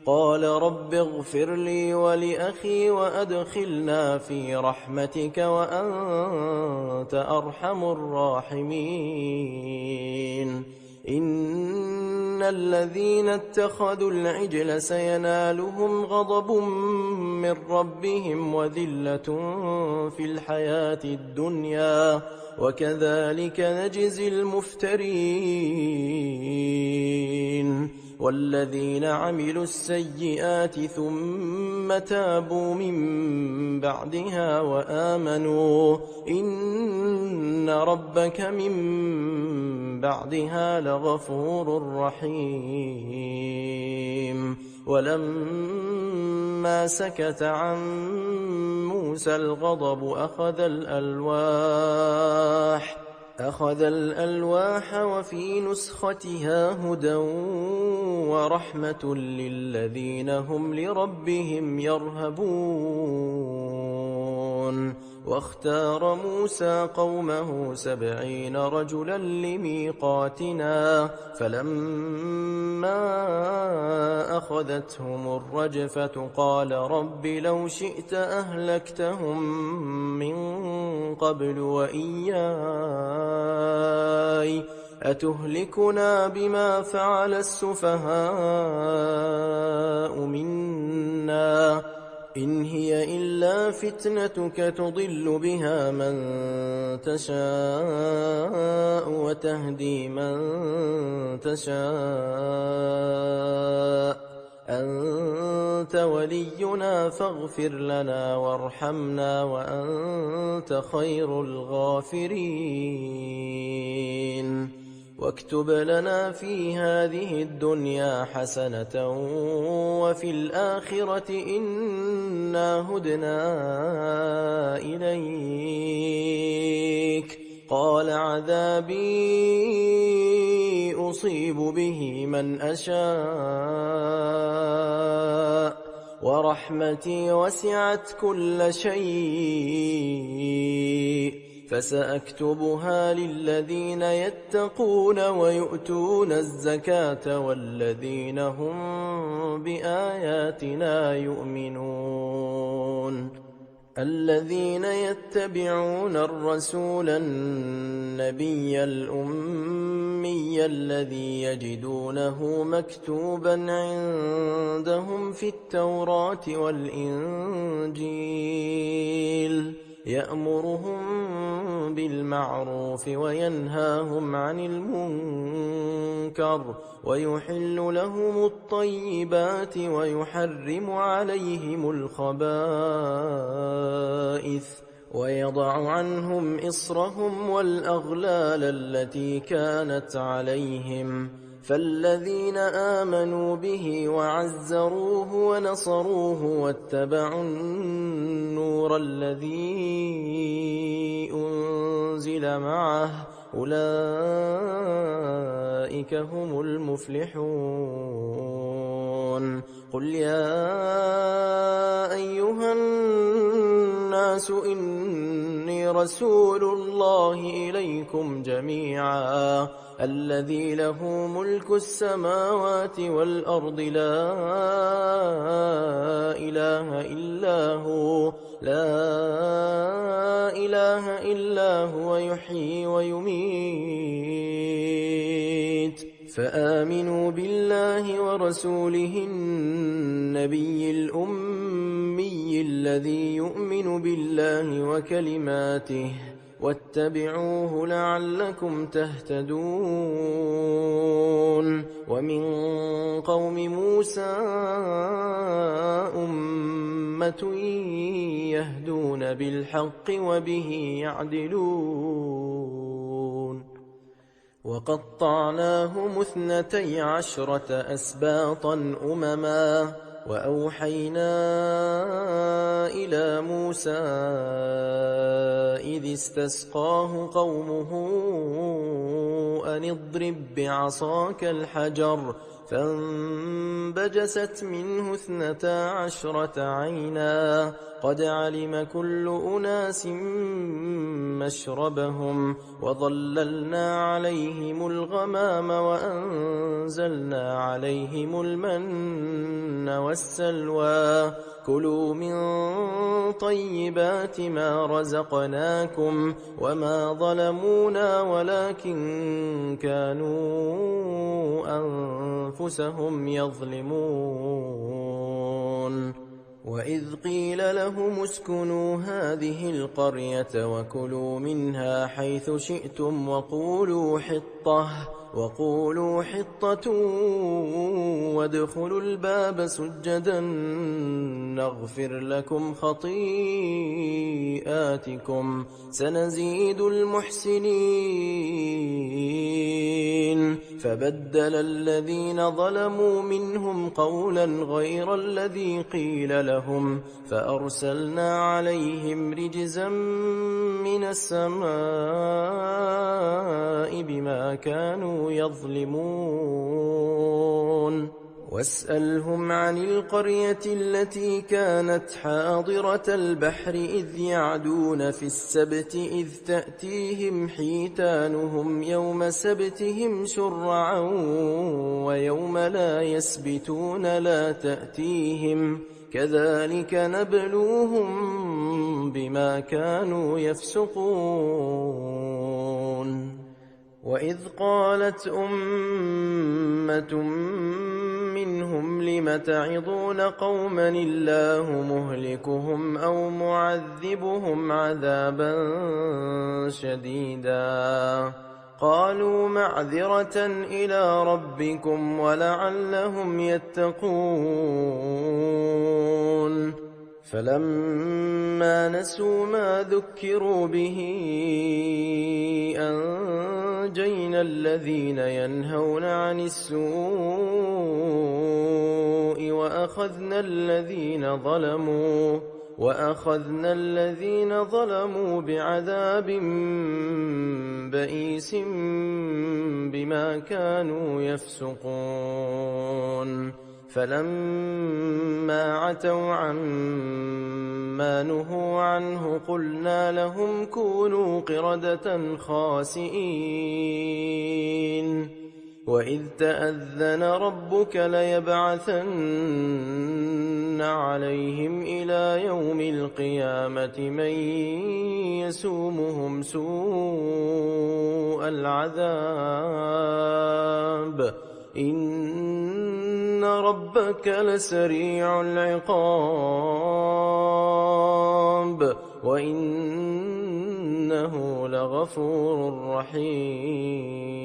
قال رب اغفر لي ولأخي وأدخلنا في رحمتك وأنت أرحم الراحمين إن الذين اتخذوا العجل سينالهم غضب من ربهم وذلة في الحياة الدنيا وكذلك نجزي المفترين والذين عملوا السيئات ثم تابوا من بعدها وآمنوا إن ربك من بعدها لغفور رحيم. ولما سكت عن موسى الغضب أخذ الألواح وفي نسختها هدى ورحمة للذين هم لربهم يرهبون. واختار موسى قومه 70 رجلا لميقاتنا، فلما أخذتهم الرجفة قال رب لو شئت أهلكتهم من قبل وإياي أتهلكنا بما فعل السفهاء منا إن هي إلا فتنتك تضل بها من تشاء وتهدي من تشاء أنت ولينا فاغفر لنا وارحمنا وأنت خير الغافرين. واكتب لنا في هذه الدنيا حسنة وفي الآخرة إنا هدنا إليك. قال عذابي أصيب به من أشاء ورحمتي وسعت كل شيء فسأكتبها للذين يتقون ويؤتون الزكاة والذين هم بآياتنا يؤمنون. الذين يتبعون الرسول النبي الأمي الذي يجدونه مكتوبا عندهم في التوراة والإنجيل يأمرهم بالمعروف وينهاهم عن المنكر ويحل لهم الطيبات ويحرم عليهم الخبائث ويضع عنهم إصرهم والأغلال التي كانت عليهم. فالذين آمنوا به وعزروه ونصروه واتبعوا النور الذي أنزل معه أولئك هم المفلحون. قل يا أيها الناس إني رسول الله إليكم جميعا الذي له ملك السماوات والأرض لا إله إلا هو يحيي ويميت. فآمنوا بالله ورسوله النبي الأمي الذي يؤمن بالله وكلماته واتبعوه لعلكم تهتدون. ومن قوم موسى أمة يهدون بالحق وبه يعدلون. وقطعناهم 12 أسباطا أمما وأوحينا إلى موسى إذ استسقاه قومه أن اضرب بعصاك الحجر فانبجست منه 12 عينا قد علم كل أناس مشربهم وظللنا عليهم الغمام وأنزلنا عليهم المن والسلوى كلوا من طيبات ما رزقناكم وما ظلمونا ولكن كانوا أنفسهم يظلمون. وإذ قيل لهم اسكنوا هذه القرية وكلوا منها حيث شئتم وقولوا حطة وادخلوا الباب سجدا نغفر لكم خطيئاتكم سنزيد المحسنين. فبدل الذين ظلموا منهم قولا غير الذي قيل لهم فأرسلنا عليهم رجزا من السماء بما كانوا يظلمون واسألهم عن القرية التي كانت حاضرة البحر إذ يعدون في السبت إذ تأتيهم حيتانهم يوم سبتهم شرعا ويوم لا يسبتون لا تأتيهم كذلك نبلوهم بما كانوا يفسقون وإذ قالت أمة منهم لم تعظون قوما الله مهلكهم أو معذبهم عذابا شديدا قالوا معذرة إلى ربكم ولعلهم يتقون فلما نسوا ما ذكروا به أنجينا الذين ينهون عن السوء وأخذنا الذين ظلموا بعذاب بئيس بما كانوا يفسقون فلما عتوا عما نهوا عنه قلنا لهم كونوا قردة خاسئين وإذ تأذن ربك ليبعثن عليهم إلى يوم القيامة من يسومهم سوء العذاب إن ربك لسريع العقاب وإنه لغفور رحيم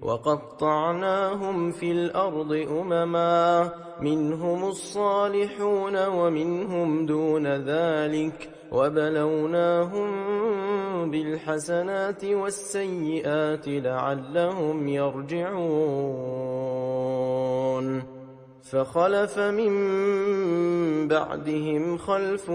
وقطعناهم في الأرض أمما منهم الصالحون ومنهم دون ذلك وبلوناهم بالحسنات والسيئات لعلهم يرجعون فخلف من بعدهم خلف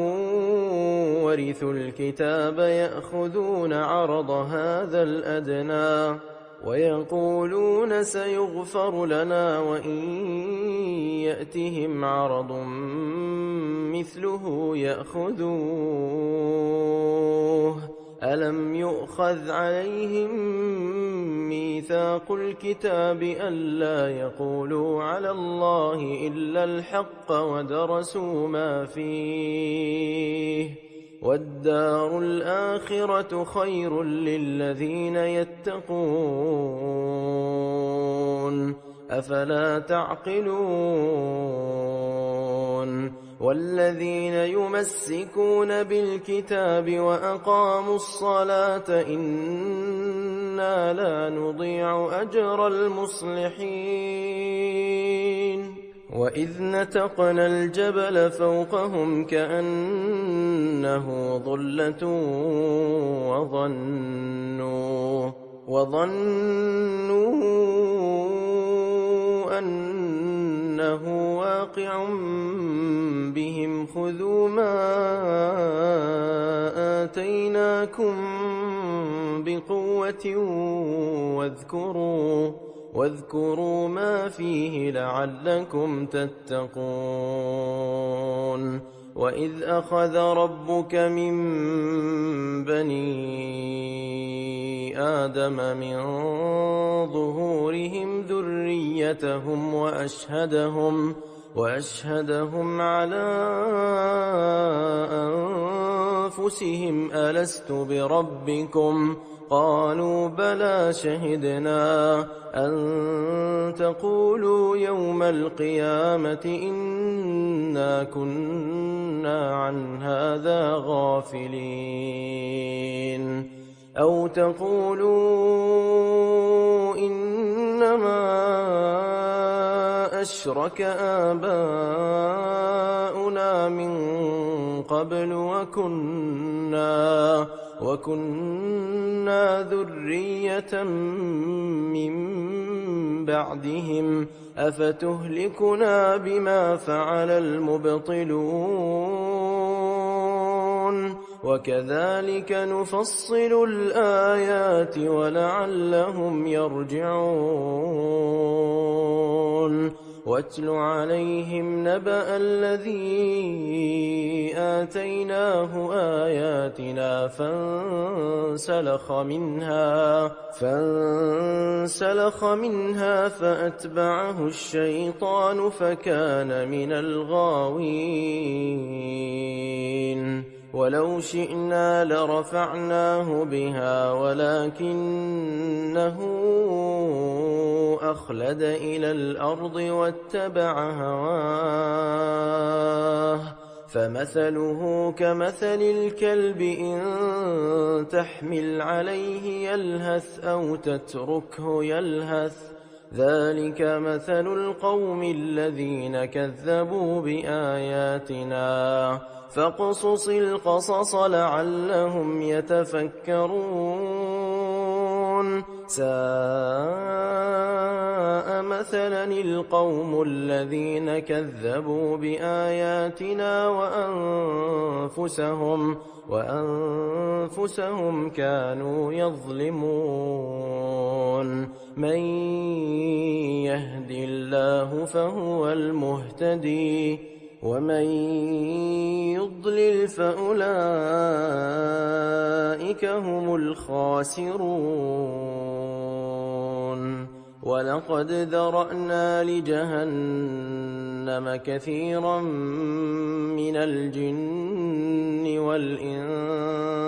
ورثوا الكتاب يأخذون عرض هذا الأدنى ويقولون سيغفر لنا وإن يأتهم عرض مثله يأخذوه ألم يؤخذ عليهم ميثاق الكتاب ألا يقولوا على الله إلا الحق ودرسوا ما فيه والدار الآخرة خير للذين يتقون أفلا تعقلون والذين يمسكون بالكتاب وأقاموا الصلاة إنا لا نضيع أجر المصلحين وإذ نتقنا الجبل فوقهم كأنه ظلة وظنوا أنه واقع بهم خذوا ما آتيناكم بقوة واذكروا ما فيه لعلكم تتقون وإذ أخذ ربك من بني آدم من ظهورهم ذريتهم وأشهدهم على أنفسهم ألست بربكم قالوا بلى شهدنا أن تقولوا يوم القيامة إنا كنا عن هذا غافلين أو تقولوا إنما أشرك آباؤنا من قبل وكنا ذرية من بعدهم أفتهلكنا بما فعل المبطلون وكذلك نفصل الآيات ولعلهم يرجعون واتل عليهم نبأ الذي آتيناه آياتنا فانسلخ منها فأتبعه الشيطان فكان من الغاوين ولو شئنا لرفعناه بها ولكنه أخلد إلى الأرض واتبع هواه فمثله كمثل الكلب إن تحمل عليه يلهث أو تتركه يلهث ذلك مثل القوم الذين كذبوا بآياتنا فاقصص القصص لعلهم يتفكرون ساء مثلا القوم الذين كذبوا بآياتنا وأنفسهم كانوا يظلمون من يهد الله فهو المهتدي ومن يضلل فأولئك هم الخاسرون ولقد ذرأنا لجهنم كثيرا من الجن والإنس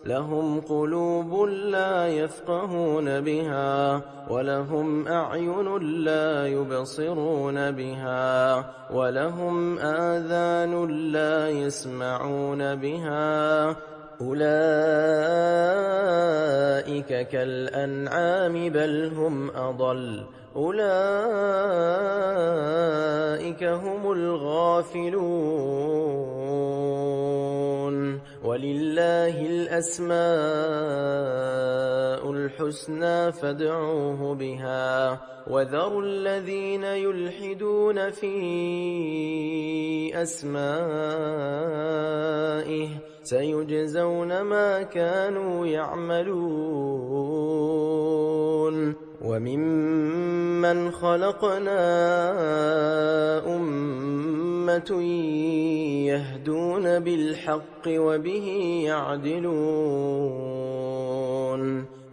لهم قلوب لا يفقهون بها ولهم أعين لا يبصرون بها ولهم آذان لا يسمعون بها أولئك كالأنعام بل هم أضل أولئك هم الغافلون ولله الأسماء الحسنى فادعوه بها وذروا الذين يلحدون في أسمائه سيجزون ما كانوا يعملون وممن خلقنا أمة يهدون بالحق وبه يعدلون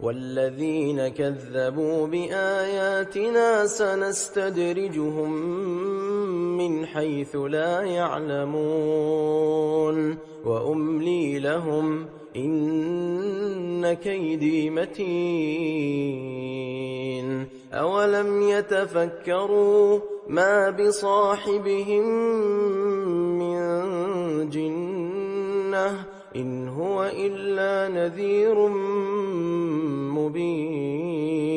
والذين كذبوا بآياتنا سنستدرجهم من حيث لا يعلمون وأملي لهم إن كيدي متين أولم يتفكروا ما بصاحبهم من جنة إن هو إلا نذير مبين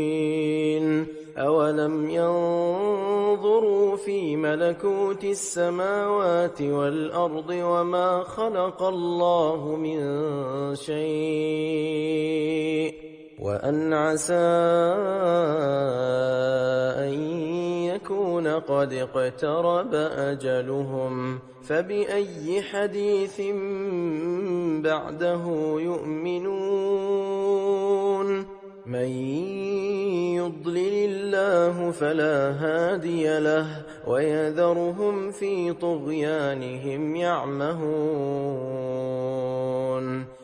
أولم ينظروا في ملكوت السماوات والأرض وما خلق الله من شيء وأن عسى أن يكون قد اقترب أجلهم فبأي حديث بعده يؤمنون من يضلل الله فلا هادي له ويذرهم في طغيانهم يعمهون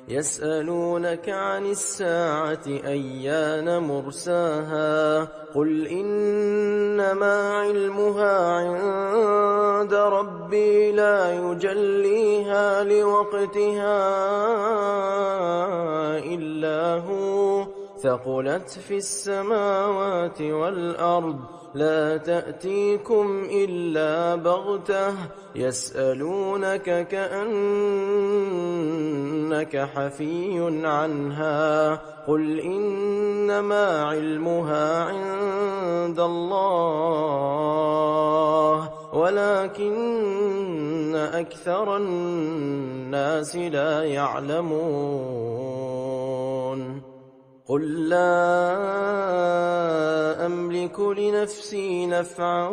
يسألونك عن الساعة أيان مرساها قل إنما علمها عند ربي لا يجليها لوقتها إلا هو ثقلت في السماوات والأرض لا تأتيكم إلا بغتة يسألونك كأنك حفي عنها قل إنما علمها عند الله ولكن أكثر الناس لا يعلمون قل لا أملك لنفسي نفعا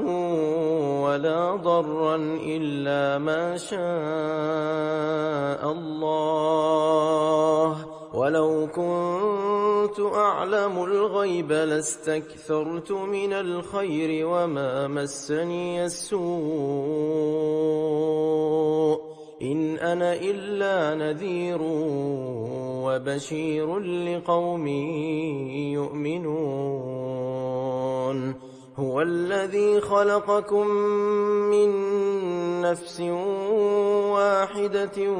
ولا ضرا إلا ما شاء الله ولو كنت أعلم الغيب لاستكثرت من الخير وما مسني السوء إن أنا إلا نذير وبشير لقوم يؤمنون هو الذي خلقكم من نفس واحدة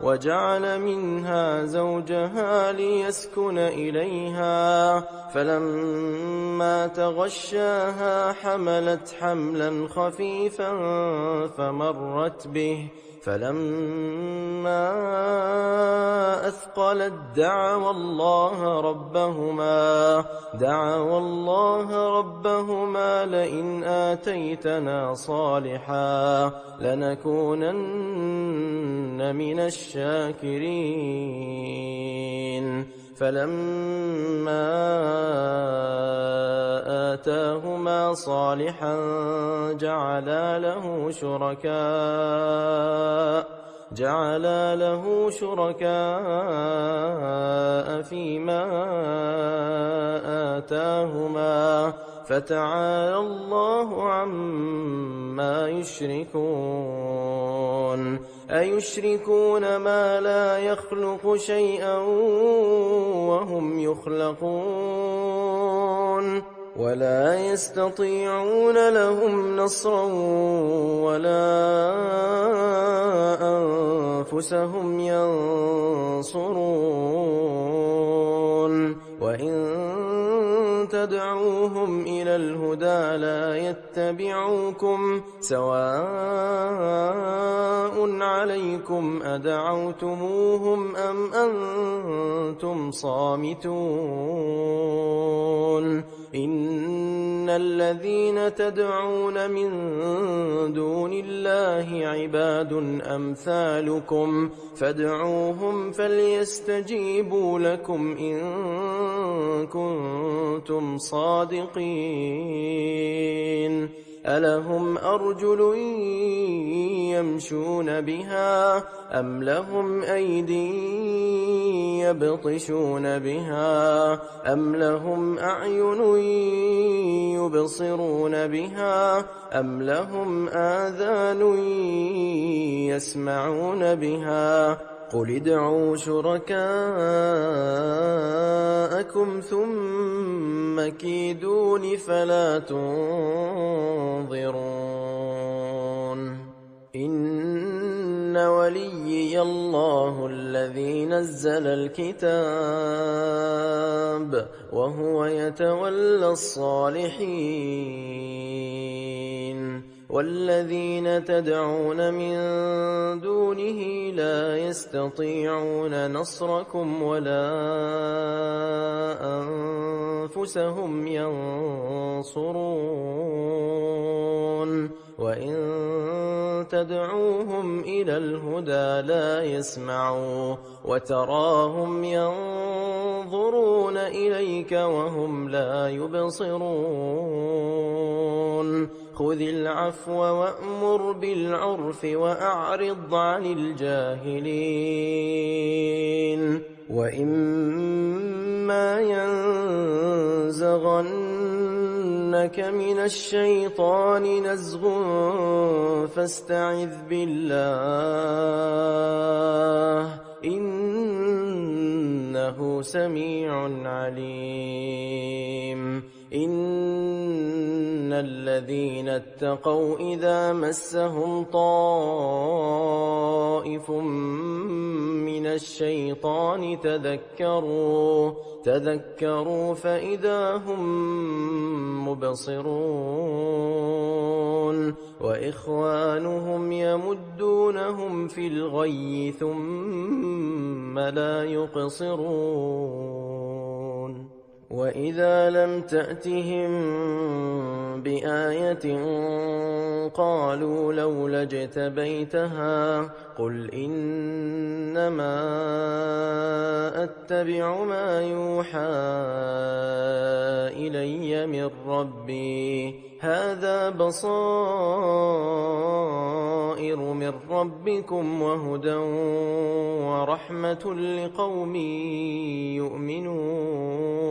وجعل منها زوجها ليسكن إليها فلما تغشاها حملت حملا خفيفا فمرت به فلما أثقلت دعوا الله ربهما لئن آتيتنا صالحا لنكونن من الشاكرين فلما آتاهما صالحا جعلا له شركاء فيما آتاهما فتعالى الله عما يشركون أيشركون ما لا يخلق شيئا وهم يخلقون ولا يستطيعون لهم نصرا ولا أنفسهم ينصرون وإن تدعوهم إلى الهدى لا يتبعوكم سواء عليكم أدعوتموهم أم أنتم صامتون إن الذين تدعون من دون الله عباد أمثالكم فادعوهم فليستجيبوا لكم إن كنتم صادقين ألهم أرجل يمشون بها أم لهم أيدي يبطشون بها أم لهم أعين يبصرون بها أم لهم آذان يسمعون بها قل ادعوا شركاءكم ثم كيدون فلا تنظرون إن وليي الله الذي نزل الكتاب وهو يتولى الصالحين والذين تدعون من دونه لا يستطيعون نصركم ولا أنفسهم ينصرون وإن تدعوهم إلى الهدى لا يسمعوا وتراهم ينظرون إليك وهم لا يبصرون خذ العفو وأمر بالعرف وأعرض عن الجاهلين وإما ينزغنك من الشيطان نزغ فاستعذ بالله إنه سميع عليم إن الذين اتقوا إذا مسهم طائف من الشيطان تذكروا فإذا هم مبصرون وإخوانهم يمدونهم في الغي ثم لا يقصرون وإذا لم تأتهم بآية قالوا لولا اجتبيتها قل إنما أتبع ما يوحى إلي من ربي هذا بصائر من ربكم وهدى ورحمة لقوم يؤمنون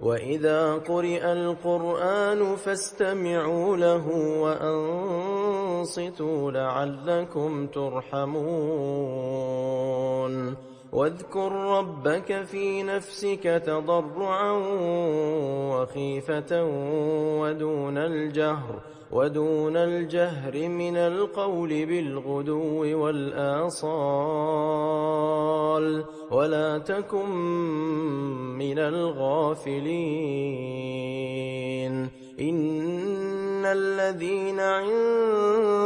وإذا قرئ القرآن فاستمعوا له وأنصتوا لعلكم ترحمون واذكر ربك في نفسك تضرعا وخيفة ودون الجهر من القول بالغدو والآصال ولا تكن من الغافلين إن الذين عند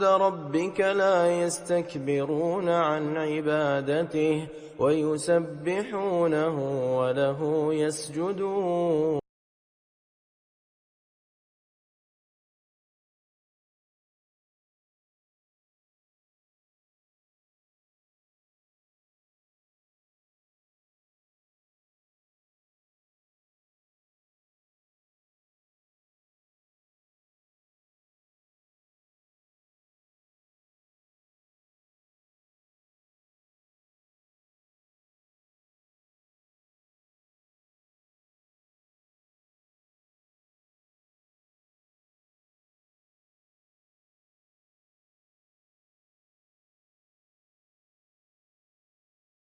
ربك لا يستكبرون عن عبادته ويسبحونه وله يسجدون